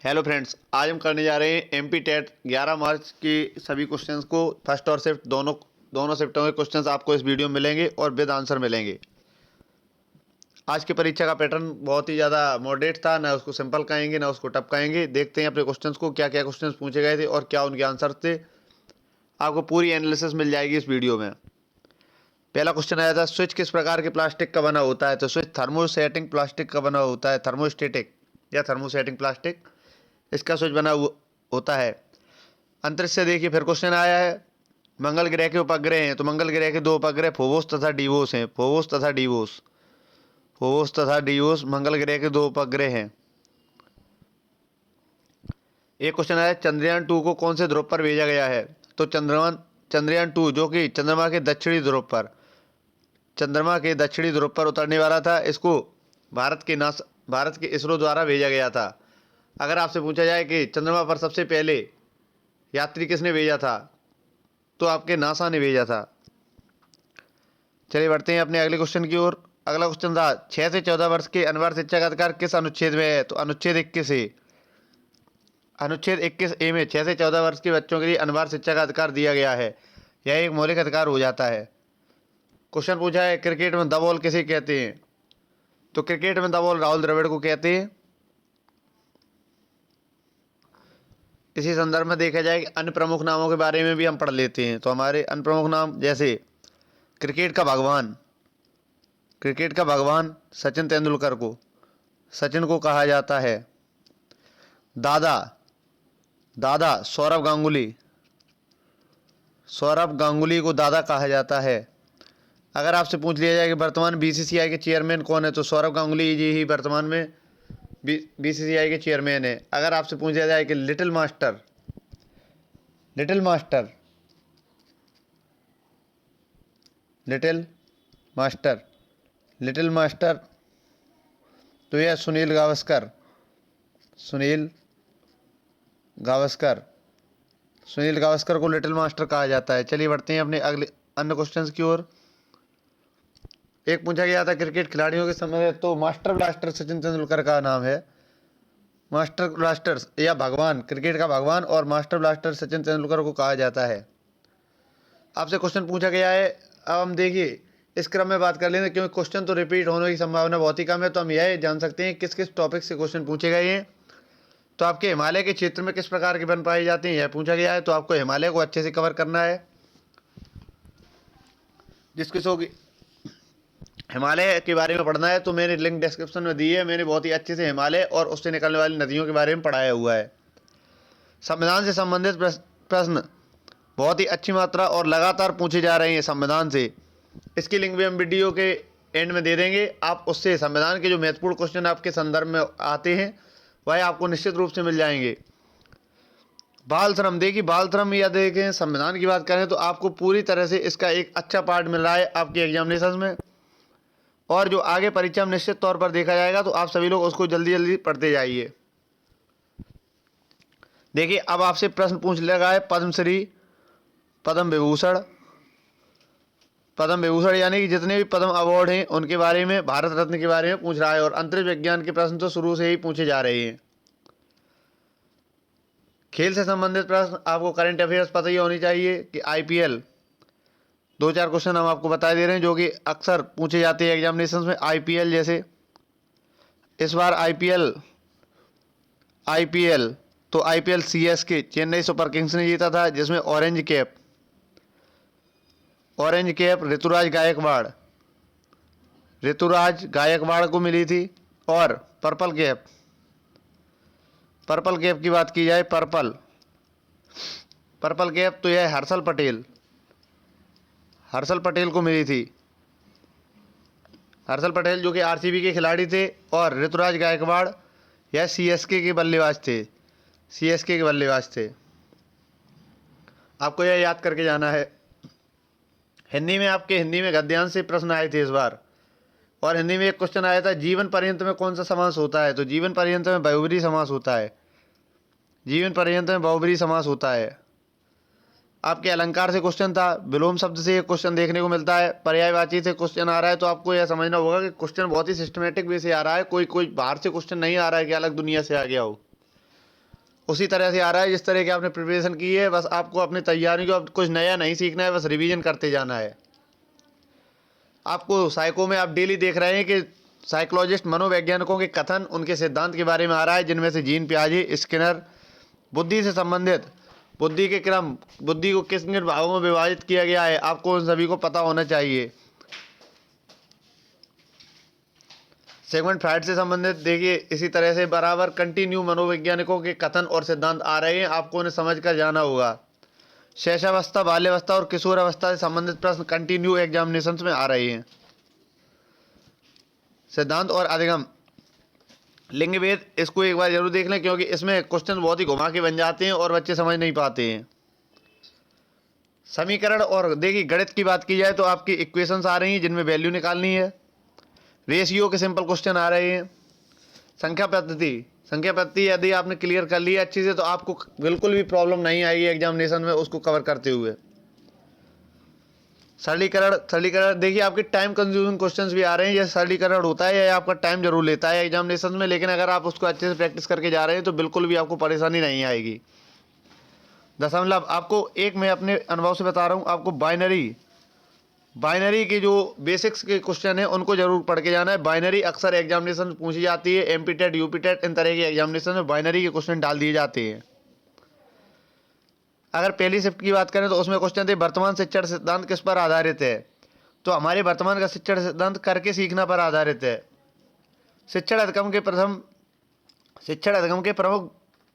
Hello friends, आज हम करने जा रहे हैं एमपी टेट 11 मार्च की सभी क्वेश्चंस को। फर्स्ट और शिफ्ट दोनों शिफ्टों के क्वेश्चंस आपको इस वीडियो में मिलेंगे और विद आंसर मिलेंगे। आज की परीक्षा का पैटर्न बहुत ही ज़्यादा मॉडरेट था, ना उसको सिंपल कहेंगे ना उसको टफ कहेंगे। देखते हैं अपने क्वेश्चंस को, क्या क्या क्वेश्चंस पूछे गए थे और क्या उनके आंसर थे। आपको पूरी एनालिसिस मिल जाएगी इस वीडियो में। पहला क्वेश्चन आया था, स्विच किस प्रकार के प्लास्टिक का बना होता है? तो स्विच थर्मोसेटिंग प्लास्टिक का बना होता है, थर्मोस्टेटिक या थर्मोसेटिंग प्लास्टिक इसका स्विच होता है। अंतरिक्ष से देखिए, फिर क्वेश्चन आया है, मंगल ग्रह के उपग्रह हैं। तो मंगल ग्रह के दो उपग्रह फोबोस तथा डिवोस हैं। फोबोस तथा डिवोस मंगल ग्रह के दो उपग्रह हैं। एक क्वेश्चन आया, चंद्रयान 2 को कौन से ध्रुव पर भेजा गया है? तो चंद्रयान 2 जो कि चंद्रमा के दक्षिणी ध्रुव पर उतरने वाला था, इसको भारत के इसरो द्वारा भेजा गया था। अगर आपसे पूछा जाए कि चंद्रमा पर सबसे पहले यात्री किसने भेजा था, तो आपके नासा ने भेजा था। चलिए बढ़ते हैं अपने अगले क्वेश्चन की ओर। अगला क्वेश्चन था, 6 से 14 वर्ष के अनिवार्य शिक्षा का अधिकार किस अनुच्छेद में है? तो अनुच्छेद 21 ए। अनुच्छेद 21 ए में 6 से 14 वर्ष के बच्चों के लिए अनिवार्य शिक्षा का अधिकार दिया गया है। यह एक मौलिक अधिकार हो जाता है। क्वेश्चन पूछा है, क्रिकेट में द बॉल किसे कहते हैं? तो क्रिकेट में द बॉल राहुल द्रविड़ को कहते हैं। इसी संदर्भ में देखा जाए कि अन्य प्रमुख नामों के बारे में भी हम पढ़ लेते हैं। तो हमारे अन्य प्रमुख नाम, जैसे क्रिकेट का भगवान सचिन तेंदुलकर को सचिन को कहा जाता है। दादा सौरभ गांगुली को दादा कहा जाता है। अगर आपसे पूछ लिया जाए कि वर्तमान बीसीसीआई के चेयरमैन कौन है, तो सौरभ गांगुली जी ही वर्तमान में बीसीसीआई के चेयरमैन है। अगर आपसे पूछा जाए कि लिटिल मास्टर तो यह सुनील गावस्कर को लिटिल मास्टर कहा जाता है। चलिए बढ़ते हैं अपने अगले अन्य क्वेश्चंस की ओर। एक पूछा गया था क्रिकेट खिलाड़ियों के समय, तो मास्टर ब्लास्टर सचिन तेंदुलकर का नाम है। मास्टर ब्लास्टर या भगवान, क्रिकेट का भगवान और मास्टर ब्लास्टर सचिन तेंदुलकर को कहा जाता है। आपसे क्वेश्चन पूछा गया है, अब हम देखिए इस क्रम में बात कर लेंगे, क्योंकि क्वेश्चन तो रिपीट होने की संभावना बहुत ही कम है। तो हम यह जान सकते हैं किस किस टॉपिक से क्वेश्चन पूछे गए हैं। तो आपके हिमालय के क्षेत्र में किस प्रकार के वन पाए जाते हैं, यह पूछा गया है। तो आपको हिमालय को अच्छे से कवर करना है। जिसको हिमालय के बारे में पढ़ना है, तो मैंने लिंक डिस्क्रिप्शन में दी है। मैंने बहुत ही अच्छे से हिमालय और उससे निकलने वाली नदियों के बारे में पढ़ाया हुआ है। संविधान से संबंधित प्रश्न बहुत ही अच्छी मात्रा और लगातार पूछे जा रहे हैं संविधान से। इसकी लिंक भी हम वीडियो के एंड में दे देंगे। आप उससे संविधान के जो महत्वपूर्ण क्वेश्चन आपके संदर्भ में आते हैं, वह आपको निश्चित रूप से मिल जाएंगे। बाल श्रम, देखिए बाल श्रम या देखें संविधान की बात करें, तो आपको पूरी तरह से इसका एक अच्छा पार्ट मिल रहा है आपके एग्जामिनेशन में। और जो आगे परीक्षा में निश्चित तौर पर देखा जाएगा, तो आप सभी लोग उसको जल्दी जल्दी पढ़ते जाइए। देखिए अब आपसे प्रश्न पूछ लगा है पद्मश्री, पद्म विभूषण यानी कि जितने भी पद्म अवार्ड हैं उनके बारे में, भारत रत्न के बारे में पूछ रहा है। और अंतरिक्ष विज्ञान के प्रश्न तो शुरू से ही पूछे जा रहे हैं। खेल से संबंधित प्रश्न आपको करंट अफेयर्स पता ही होनी चाहिए कि आईपीएल, 2-4 क्वेश्चन हम आपको बता दे रहे हैं जो कि अक्सर पूछे जाते हैं एग्जामिनेशन में। आईपीएल, जैसे इस बार आईपीएल तो IPL CSK Chennai super Kings ने जीता था, जिसमें ऑरेंज कैप ऋतुराज गायकवाड़ को मिली थी। और पर्पल कैप की बात की जाए, पर्पल कैप तो यह हर्षल पटेल को मिली थी। हर्षल पटेल जो कि आरसीबी के खिलाड़ी थे, और ऋतुराज गायकवाड़ यह सीएसके के बल्लेबाज थे। आपको यह याद करके जाना है। हिंदी में गद्यांश से प्रश्न आए थे इस बार। और हिंदी में एक क्वेश्चन आया था, जीवन पर्यंत में कौन सा समास होता है? तो जीवन पर्यंत में बहुब्रीहि समास होता है। आपके अलंकार से क्वेश्चन था, विलोम शब्द से एक क्वेश्चन देखने को मिलता है, पर्यायवाची से क्वेश्चन आ रहा है। तो आपको यह समझना होगा कि क्वेश्चन बहुत ही सिस्टमेटिक वे से आ रहा है। कोई बाहर से क्वेश्चन नहीं आ रहा है कि अलग दुनिया से आ गया हो। उसी तरह से आ रहा है जिस तरह की आपने प्रिपरेशन की है। बस आपको अपनी तैयारी को अब कुछ नया नहीं सीखना है, बस रिवीजन करते जाना है। आपको साइको में आप डेली देख रहे हैं कि साइकोलॉजिस्ट मनोवैज्ञानिकों के कथन, उनके सिद्धांत के बारे में आ रहा है, जिनमें से जीन पियाजे, स्किनर, बुद्धि से संबंधित बुद्धि के क्रम, बुद्धि को किस किन भागों में विभाजित किया गया है, आपको उन सभी को पता होना चाहिए। सेगमेंट फ्राइड से संबंधित देखिए इसी तरह से बराबर कंटिन्यू मनोवैज्ञानिकों के कथन और सिद्धांत आ रहे हैं, आपको उन्हें समझ कर जाना होगा। शैशवावस्था, बाल्यावस्था और किशोर अवस्था से संबंधित प्रश्न कंटिन्यू एग्जामिनेशन में आ रहे हैं। सिद्धांत और अधिगम, लिंग भेद, इसको एक बार जरूर देख लें क्योंकि इसमें क्वेश्चन बहुत ही घुमा के बन जाते हैं और बच्चे समझ नहीं पाते हैं। समीकरण और देखिए गणित की बात की जाए तो आपकी इक्वेशंस आ रही हैं जिनमें वैल्यू निकालनी है। रेशियो के सिंपल क्वेश्चन आ रहे हैं। संख्या पद्धति यदि आपने क्लियर कर ली है अच्छी से तो आपको बिल्कुल भी प्रॉब्लम नहीं आएगी एग्जामिनेशन में उसको कवर करते हुए। सरलीकरण देखिए आपके टाइम कंज्यूमिंग क्वेश्चंस भी आ रहे हैं। ये सरलीकरण होता है, यह आपका टाइम जरूर लेता है एग्जामिनेशन में, लेकिन अगर आप उसको अच्छे से प्रैक्टिस करके जा रहे हैं तो बिल्कुल भी आपको परेशानी नहीं आएगी। दशमलव, आपको एक मैं अपने अनुभव से बता रहा हूँ, आपको बाइनरी के जो बेसिक्स के क्वेश्चन हैं उनको जरूर पढ़ के जाना है। बाइनरी अक्सर एग्जामिनेशन में पूछी जाती है, एमपी टेट, यूपी टेट, इन तरह के एग्जामिनेशन में बाइनरी के क्वेश्चन डाल दिए जाते हैं। अगर पहली शिफ्ट की बात करें तो उसमें क्वेश्चन थे वर्तमान शिक्षण सिद्धांत किस पर आधारित है, तो हमारे वर्तमान का शिक्षण सिद्धांत करके सीखना पर आधारित है। शिक्षण अधिगम के प्रमुख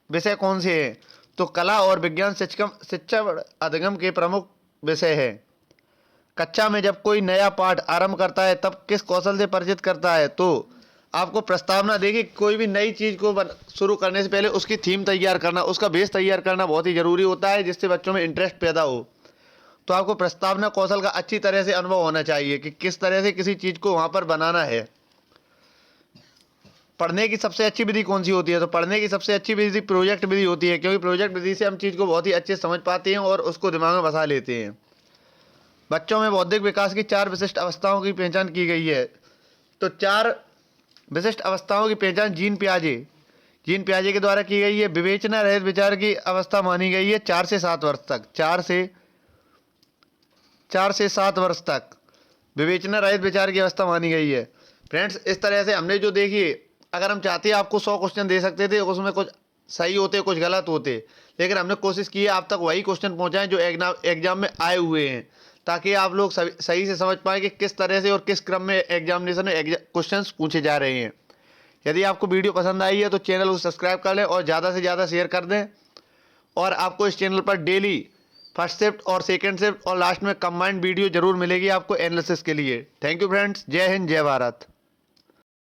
विषय कौन से हैं, तो कला और विज्ञान शिक्षण अधिगम के प्रमुख विषय है। कक्षा में जब कोई नया पाठ आरंभ करता है तब किस कौशल से परिचित करता है, तो आपको प्रस्तावना, देखिए कोई भी नई चीज़ को शुरू करने से पहले उसकी थीम तैयार करना, उसका बेस तैयार करना बहुत ही ज़रूरी होता है जिससे बच्चों में इंटरेस्ट पैदा हो। तो आपको प्रस्तावना कौशल का अच्छी तरह से अनुभव होना चाहिए कि किस तरह से किसी चीज़ को वहाँ पर बनाना है। पढ़ने की सबसे अच्छी विधि कौन सी होती है, तो पढ़ने की सबसे अच्छी विधि प्रोजेक्ट विधि होती है, क्योंकि प्रोजेक्ट विधि से हम चीज़ को बहुत ही अच्छे से समझ पाते हैं और उसको दिमाग में बसा लेते हैं। बच्चों में बौद्धिक विकास की 4 विशिष्ट अवस्थाओं की पहचान की गई है, तो 4 विशिष्ट अवस्थाओं की पहचान जीन पियाजे के द्वारा की गई है। विवेचना रहित विचार की अवस्था मानी गई है 4 से 7 वर्ष तक। 4 से 7 वर्ष तक विवेचना रहित विचार की अवस्था मानी गई है। फ्रेंड्स, इस तरह से हमने जो देखिए, अगर हम चाहते हैं आपको 100 क्वेश्चन दे सकते थे, उसमें कुछ सही होते कुछ गलत होते, लेकिन हमने कोशिश की है आप तक वही क्वेश्चन पहुंचाएं जो एग्जाम में आए हुए हैं, ताकि आप लोग सही से समझ पाएँ कि किस तरह से और किस क्रम में एग्जामिनेशन में क्वेश्चंस पूछे जा रहे हैं। यदि आपको वीडियो पसंद आई है तो चैनल को सब्सक्राइब कर लें और ज़्यादा से ज़्यादा शेयर कर दें। और आपको इस चैनल पर डेली फर्स्ट शिफ्ट और सेकंड शिफ्ट और लास्ट में कंबाइंड वीडियो जरूर मिलेगी आपको एनालिसिस के लिए। थैंक यू फ्रेंड्स, जय हिंद, जय भारत।